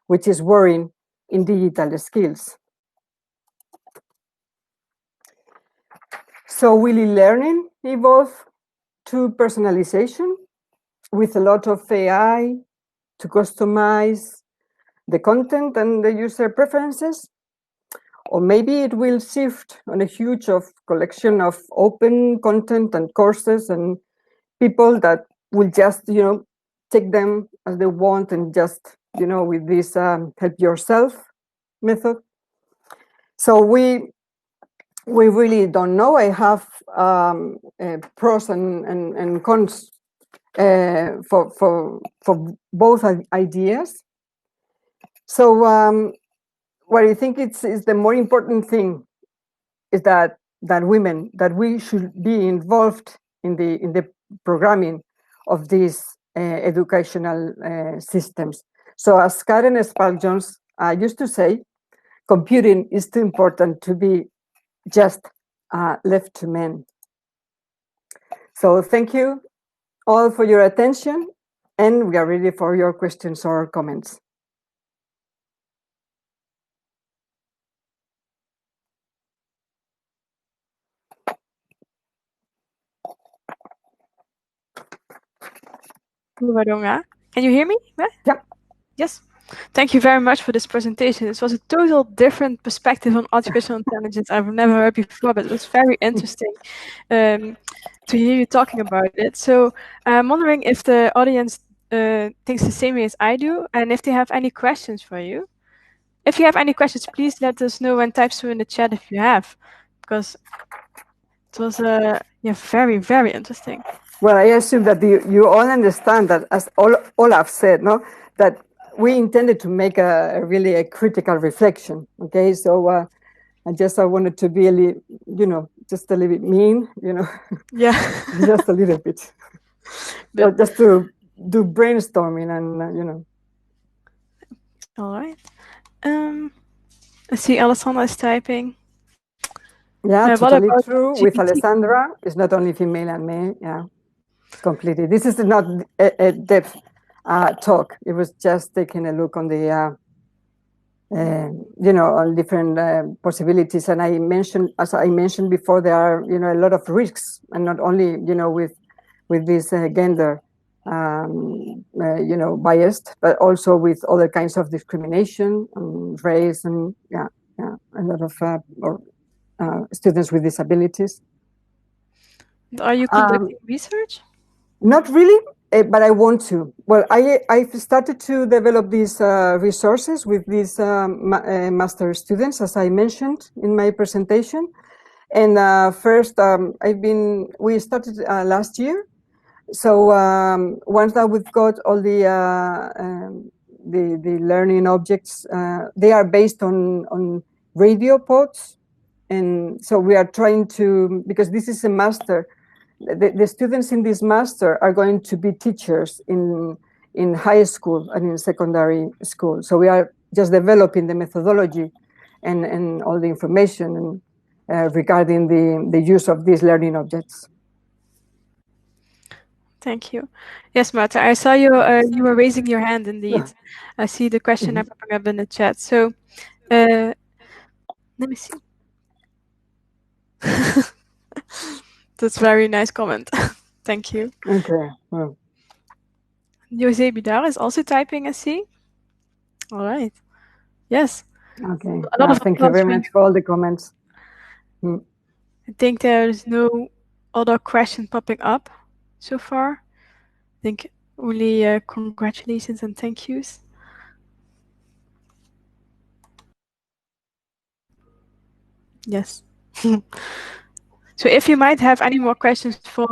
[SPEAKER 3] which is worrying in digital skills. So will e-learning evolve to personalization with a lot of AI to customize the content and the user preferences? Or maybe it will shift on a huge collection of open content and courses and people that will just, take them as they want and just, with this help yourself method. So we really don't know. I have pros and cons for both ideas. So what I think is the more important thing is that women, that we should be involved in the programming of these educational systems. So as Karen Spalding-Jones used to say, computing is too important to be just left to men. So thank you all for your attention, and we are ready for your questions or comments.
[SPEAKER 1] Can you hear me?
[SPEAKER 3] Yeah.
[SPEAKER 1] Yes. Thank you very much for this presentation. This was a total different perspective on artificial intelligence I've never heard before, but it was very interesting to hear you talking about it. So I'm wondering if the audience thinks the same way as I do, and if they have any questions for you. If you have any questions, please let us know and type so in the chat if you have, because it was very, very interesting.
[SPEAKER 3] Well, I assume that you all understand that, as Olaf said, no, that we intended to make a really critical reflection. Okay, so I wanted to be just a little bit mean,
[SPEAKER 1] Yeah.
[SPEAKER 3] just a little bit, but just to do brainstorming and
[SPEAKER 1] All right. I see Alessandra is typing.
[SPEAKER 3] Yeah, totally true. With Alessandra, it's not only female and male. Yeah, completely. This is not a depth talk. It was just taking a look on the, on different possibilities. And as I mentioned before, there are, a lot of risks, and not only, with this gender, biased, but also with other kinds of discrimination, and race, and a lot of students with disabilities.
[SPEAKER 1] Are you conducting research?
[SPEAKER 3] Not really, but I want to. Well, I've started to develop these resources with these master students, as I mentioned in my presentation. And first, we started last year. So once that we've got all the learning objects, they are based on radio pods. And so we are trying to, because this is a master, the students in this master are going to be teachers in high school and in secondary school. So we are just developing the methodology and all the information regarding the use of these learning objects.
[SPEAKER 1] Thank you. Yes, Marta, I saw you. You were raising your hand. Indeed, I see the question popping up in the chat. So, let me see. That's a very nice comment. Thank you.
[SPEAKER 3] Okay. Well.
[SPEAKER 1] Jose Bidar is also typing, I see. All right. Yes.
[SPEAKER 3] Okay.
[SPEAKER 1] A lot of
[SPEAKER 3] Thank you very
[SPEAKER 1] applause.
[SPEAKER 3] much for all the comments.
[SPEAKER 1] I think there's no other question popping up so far. I think only congratulations and thank yous. Yes. So if you might have any more questions for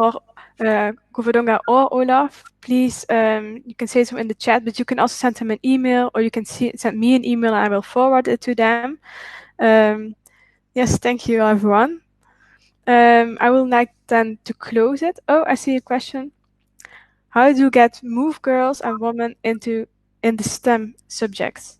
[SPEAKER 1] Goverdonga or Olaf, please, you can say so in the chat, but you can also send them an email, or you can send me an email and I will forward it to them. Yes, thank you, everyone. I will like then to close it. Oh, I see a question. How do you get move girls and women in the STEM subjects?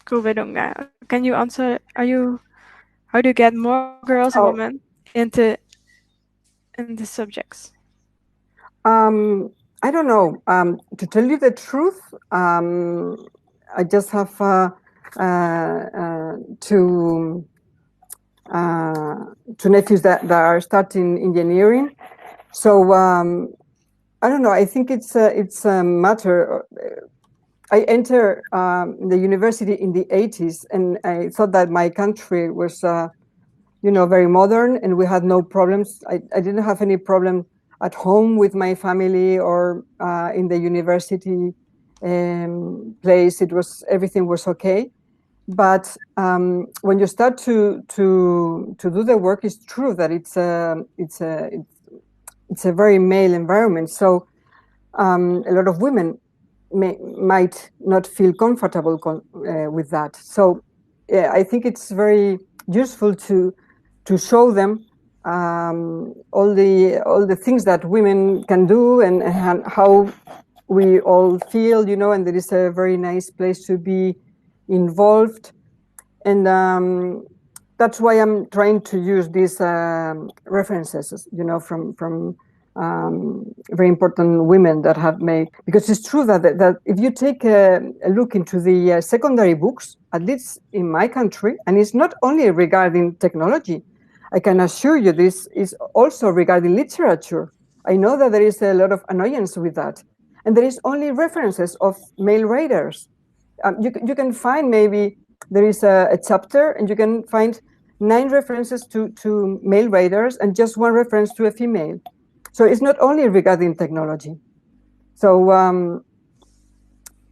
[SPEAKER 1] Goverdonga, can you answer? How do you get more girls and women into the subjects?
[SPEAKER 3] I don't know. To tell you the truth, I just have two nephews that are starting engineering. So I don't know. I think it's a matter. I entered the university in the 80s, and I thought that my country was, very modern, and we had no problems. I didn't have any problem at home with my family or in the university place. Everything was okay. But when you start to do the work, it's true that it's a very male environment. So a lot of women might not feel comfortable with that. So I think it's very useful to show them all the things that women can do and how we all feel, and there is a very nice place to be involved. And that's why I'm trying to use these references, from very important women that have made, because it's true that if you take a look into the secondary books, at least in my country, and it's not only regarding technology, I can assure you this is also regarding literature. I know that there is a lot of annoyance with that, and there is only references of male writers. You can find, maybe there is a chapter and you can find 9 references to male writers and just 1 reference to a female. So it's not only regarding technology. So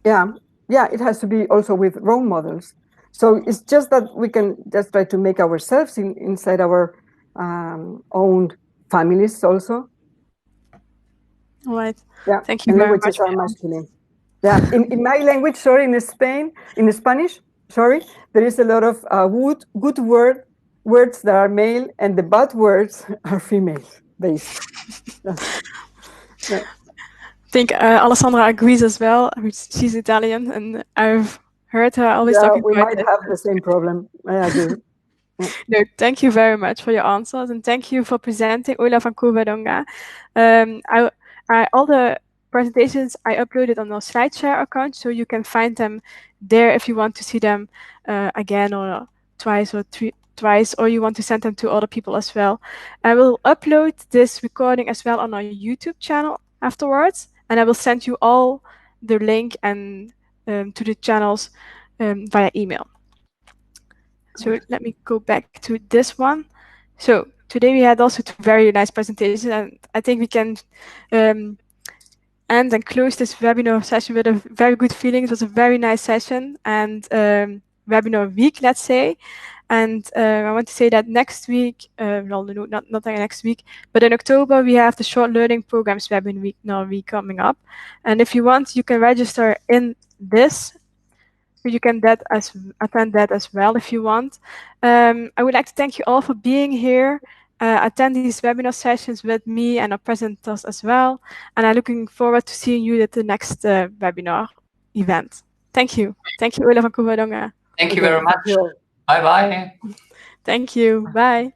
[SPEAKER 3] it has to be also with role models. So it's just that we can just try to make ourselves inside our own families also.
[SPEAKER 1] All right.
[SPEAKER 3] Yeah.
[SPEAKER 1] Thank you
[SPEAKER 3] and
[SPEAKER 1] very
[SPEAKER 3] languages
[SPEAKER 1] much.
[SPEAKER 3] are masculine. Yeah. In my language, sorry, in Spanish, sorry, there is a lot of good words that are male, and the bad words are female based. Yeah.
[SPEAKER 1] I think Alessandra agrees as well. She's Italian, and I've heard her always talking
[SPEAKER 3] We
[SPEAKER 1] about
[SPEAKER 3] might
[SPEAKER 1] it.
[SPEAKER 3] have the same problem. I agree.
[SPEAKER 1] No, thank you very much for your answers, and thank you for presenting, Olaf and Goverdonga. All the presentations I uploaded on our SlideShare account, so you can find them there if you want to see them again or twice, or you want to send them to other people as well. I will upload this recording as well on our YouTube channel afterwards, and I will send you all the link and to the channels via email. So let me go back to this one. So today we had also 2 very nice presentations, and I think we can end and close this webinar session with a very good feeling. It was a very nice session and webinar week, let's say. And I want to say that next week, well, no, not next week, but in October, we have the Short Learning Programs webinar coming up. And if you want, you can register in this. You can attend that as well if you want. I would like to thank you all for being here, attend these webinar sessions with me and our presenters as well. And I'm looking forward to seeing you at the next webinar event. Thank you. Thank you, Ole van Koeverdongen.
[SPEAKER 2] Thank you very much.
[SPEAKER 3] Thank you.
[SPEAKER 2] Bye-bye.
[SPEAKER 1] Thank you. Bye.